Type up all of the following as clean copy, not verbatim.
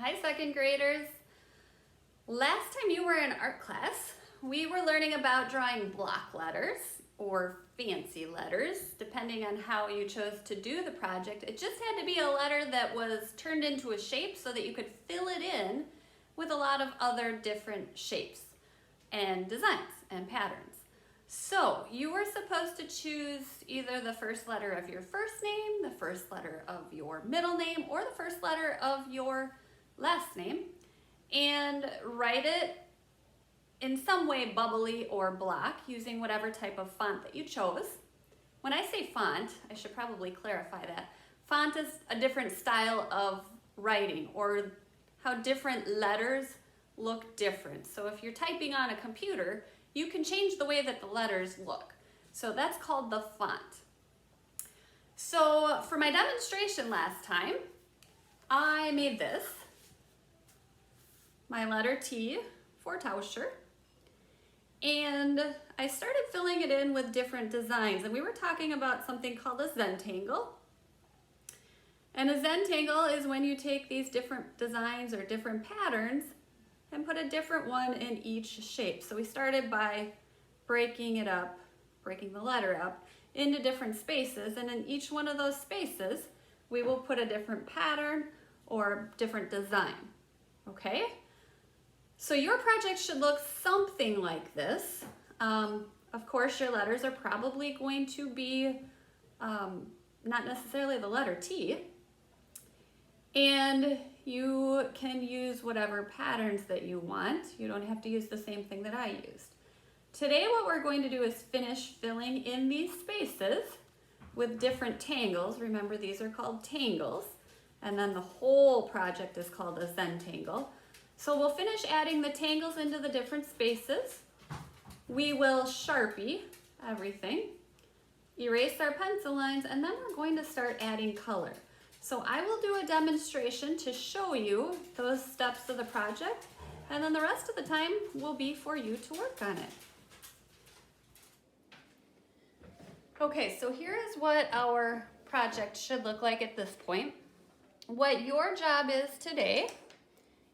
Hi, second graders. Last time you were in art class, we were learning about drawing block letters or fancy letters, depending on how you chose to do the project. It just had to be a letter that was turned into a shape so that you could fill it in with a lot of other different shapes and designs and patterns. So you were supposed to choose either the first letter of your first name, the first letter of your middle name, or the first letter of your last name, and write it in some way bubbly or block using whatever type of font that you chose. When I say font, I should probably clarify that. Font is a different style of writing or how different letters look different. So if you're typing on a computer, you can change the way that the letters look. So that's called the font. So for my demonstration last time, I made this, my letter T for Tauscher, and I started filling it in with different designs, and we were talking about something called a Zentangle. And a Zentangle is when you take these different designs or different patterns and put a different one in each shape. So we started by breaking it up, breaking the letter up into different spaces, and in each one of those spaces, we will put a different pattern or different design, okay? So your project should look something like this. Of course, your letters are probably going to be not necessarily the letter T, and you can use whatever patterns that you want. You don't have to use the same thing that I used. Today, what we're going to do is finish filling in these spaces with different tangles. Remember, these are called tangles, and then the whole project is called a Zentangle. So we'll finish adding the tangles into the different spaces. We will Sharpie everything, erase our pencil lines, and then we're going to start adding color. So I will do a demonstration to show you those steps of the project, and then the rest of the time will be for you to work on it. Okay, so here is what our project should look like at this point. What your job is today,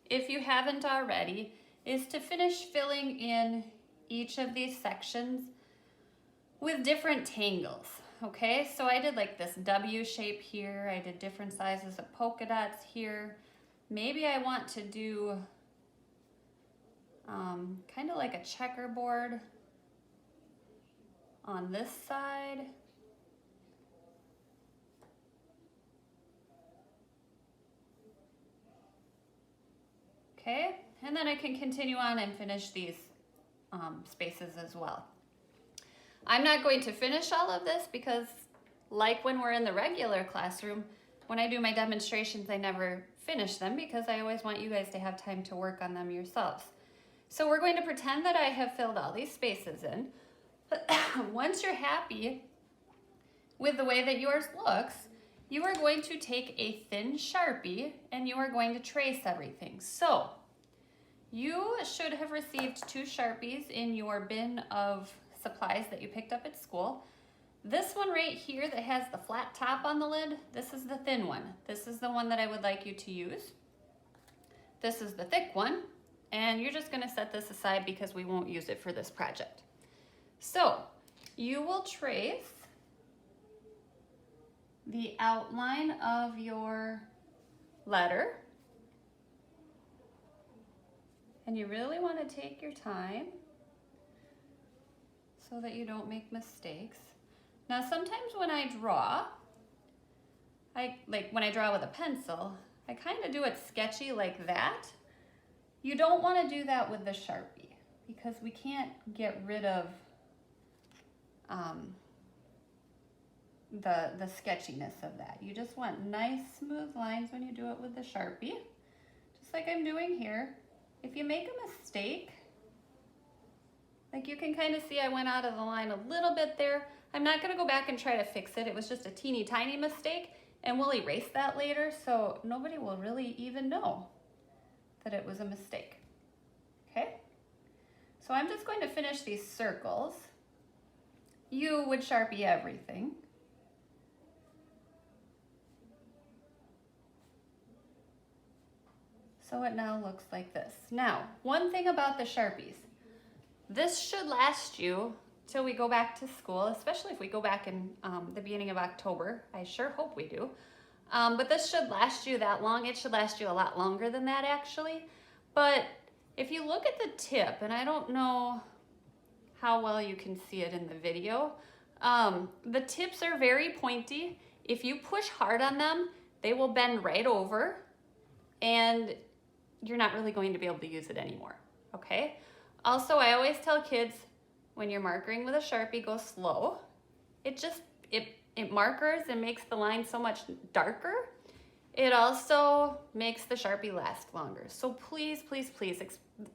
if you haven't already, is to finish filling in each of these sections with different tangles, okay? So I did like this W shape here. I did different sizes of polka dots here. Maybe I want to do kind of like a checkerboard on this side. Okay, and then I can continue on and finish these spaces as well. I'm not going to finish all of this because, like when we're in the regular classroom, when I do my demonstrations, I never finish them because I always want you guys to have time to work on them yourselves. So we're going to pretend that I have filled all these spaces in. Once you're happy with the way that yours looks, you are going to take a thin Sharpie and you are going to trace everything. So you should have received 2 Sharpies in your bin of supplies that you picked up at school. This one right here that has the flat top on the lid, this is the thin one. This is the one that I would like you to use. This is the thick one, and you're just gonna set this aside because we won't use it for this project. So you will trace the outline of your letter, and you really want to take your time so that you don't make mistakes. Now sometimes when I draw, when I draw with a pencil, I kind of do it sketchy like that. You don't want to do that with the Sharpie because we can't get rid of the sketchiness of that. You just want nice smooth lines when you do it with the Sharpie, just like I'm doing here. If you make a mistake, like you can kind of see I went out of the line a little bit there. I'm not going to go back and try to fix it. It was just a teeny tiny mistake, and we'll erase that later so nobody will really even know that it was a mistake. Okay? So I'm just going to finish these circles. You would Sharpie everything. So it now looks like this. Now, one thing about the Sharpies, this should last you till we go back to school, especially if we go back in the beginning of October. I sure hope we do. But this should last you that long. It should last you a lot longer than that actually. But if you look at the tip, and I don't know how well you can see it in the video, the tips are very pointy. If you push hard on them, they will bend right over and you're not really going to be able to use it anymore, okay? Also, I always tell kids, when you're markering with a Sharpie, go slow. It markers and makes the line so much darker. It also makes the Sharpie last longer. So please, please, please,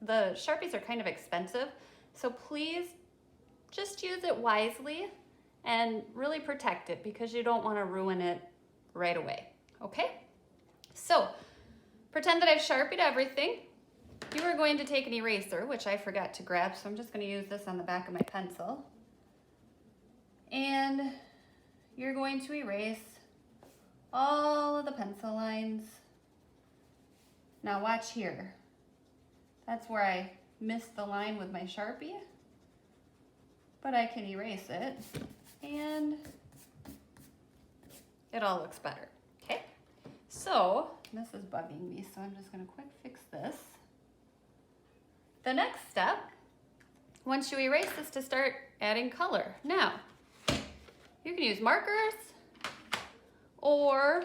the Sharpies are kind of expensive, so please just use it wisely and really protect it because you don't want to ruin it right away, okay? So pretend that I've Sharpied everything. You are going to take an eraser, which I forgot to grab, so I'm just going to use this on the back of my pencil. And you're going to erase all of the pencil lines. Now watch here. That's where I missed the line with my Sharpie, but I can erase it and it all looks better, okay? So this is bugging me, so I'm just gonna quick fix this. The next step, once you erase this, to start adding color. Now, you can use markers or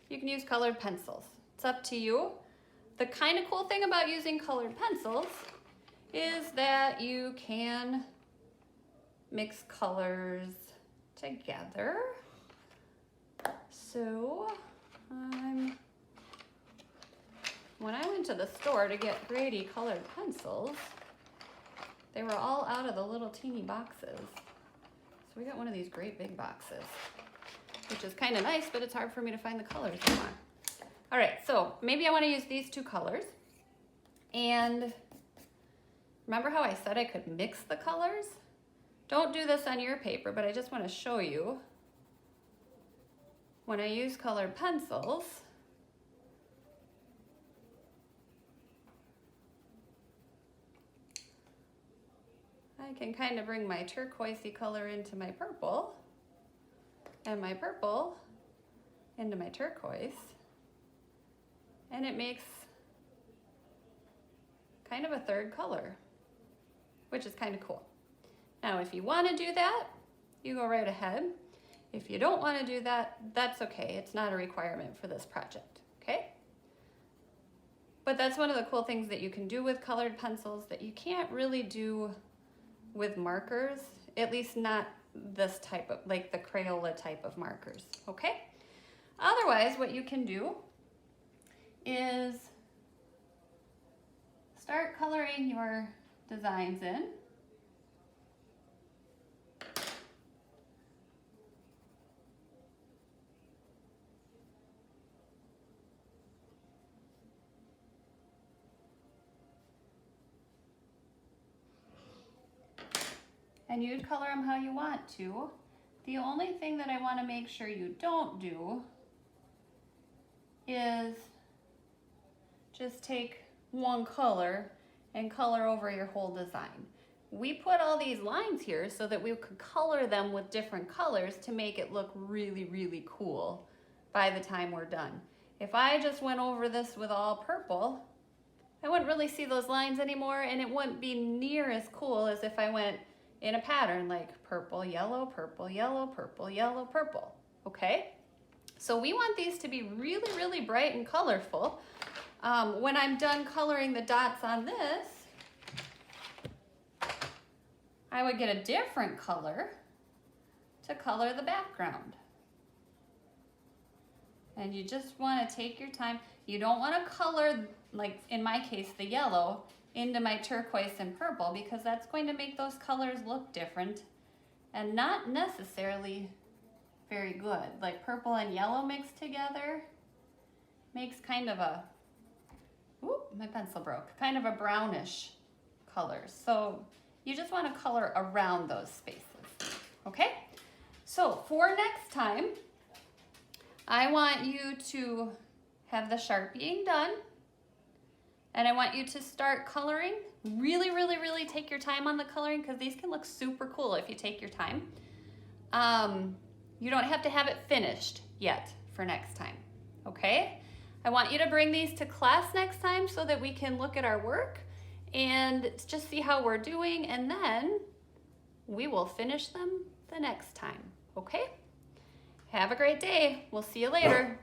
you can use colored pencils. It's up to you. The kind of cool thing about using colored pencils is that you can mix colors together. So, when I went to the store to get Grady colored pencils, they were all out of the little teeny boxes. So we got one of these great big boxes, which is kind of nice, but it's hard for me to find the colors I want. All right, so maybe I want to use these two colors. And remember how I said I could mix the colors? Don't do this on your paper, but I just want to show you. When I use colored pencils, I can kind of bring my turquoisey color into my purple and my purple into my turquoise, and it makes kind of a third color, which is kind of cool. Now, if you want to do that, you go right ahead. If you don't want to do that, that's okay. It's not a requirement for this project, okay? But that's one of the cool things that you can do with colored pencils that you can't really do with markers, at least not this type of, like the Crayola type of markers, okay? Otherwise, what you can do is start coloring your designs in. And you'd color them how you want to. The only thing that I want to make sure you don't do is just take one color and color over your whole design. We put all these lines here so that we could color them with different colors to make it look really, really cool by the time we're done. If I just went over this with all purple, I wouldn't really see those lines anymore, and it wouldn't be near as cool as if I went in a pattern like purple, yellow, purple, yellow, purple, yellow, purple, okay? So we want these to be really, really bright and colorful. When I'm done coloring the dots on this, I would get a different color to color the background. And you just want to take your time. You don't want to color, like in my case, the yellow into my turquoise and purple, because that's going to make those colors look different and not necessarily very good. Like purple and yellow mixed together makes kind of a, ooh, my pencil broke, kind of a brownish color. So you just want to color around those spaces, okay? So for next time, I want you to have the Sharpieing done. And I want you to start coloring. Really, really, really take your time on the coloring because these can look super cool if you take your time. You don't have to have it finished yet for next time, okay? I want you to bring these to class next time so that we can look at our work and just see how we're doing, and then we will finish them the next time, okay? Have a great day. We'll see you later.